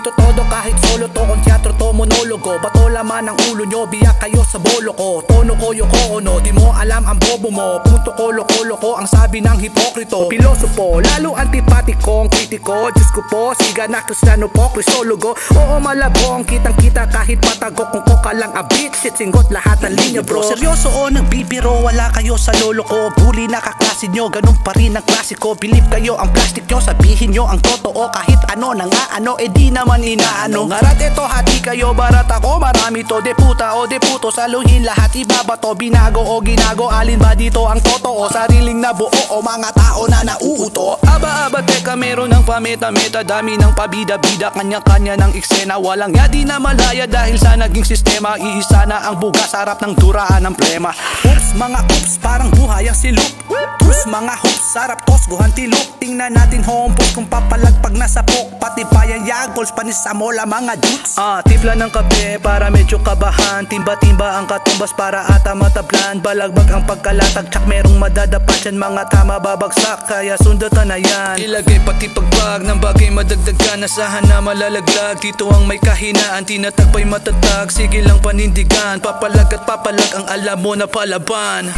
Dito todo kahit solo to, kung teatro to monologo. Bato laman ang ulo nyo, biyak kayo sa bolo ko. Tono ko yoko ono, di mo alam ang bobo mo. Punto ko loko ang sabi ng hipokrito. Pilosopo, lalo antipatiko ang kritiko. Diyos ko po, siga na Kristiyano po, Kristologo. Oo malabong, kitang kita kahit patago. Kung ko ka lang a beat, shit singgot lahat ng linya bro. Seryoso o nagbibiro, wala kayo sa lolo ko. Bully na kaklase nyo, ganun pa rin ang klasiko. Believe kayo ang plastic nyo, sabihin nyo ang totoo. Kahit ano na nga ano, di naman inaano. Ngarat ito, hati kayo, barat ako. Marami to, deputa o deputo. Saluhin lahat, ibaba to, binago o ginago. Alin ba dito ang totoo? Sariling nabuo o mga tao na nauuto. Aba teka, meron ng pameta-meta. Dami ng pabida-bida, kanya-kanya ng eksena. Walang yadi na malaya dahil sa naging sistema. Iisa na ang bugas, harap ng duraan ng plema. Oops, mga oops, parang buhay ang siluk. Tus, mga hoops, sarap tos, guhan tilok. Tingnan natin homepos kung papalagpag na sapok. Pati bayan yagols, panis sa mola mga dudes. Tipla ng kape para medyo kabahan. Timba-timba ang katumbas para ata matablan. Balagbag ang pagkalatag, tsak merong madadapat yan. Mga tama babagsak, kaya sundatan na yan. Ilagay pati pagbag ng bagay madagdagan. Nasahan na malalaglag, dito ang may kahinaan. Tinatagpay matatag, sige lang panindigan. Papalag at papalag ang alam mo na palaban.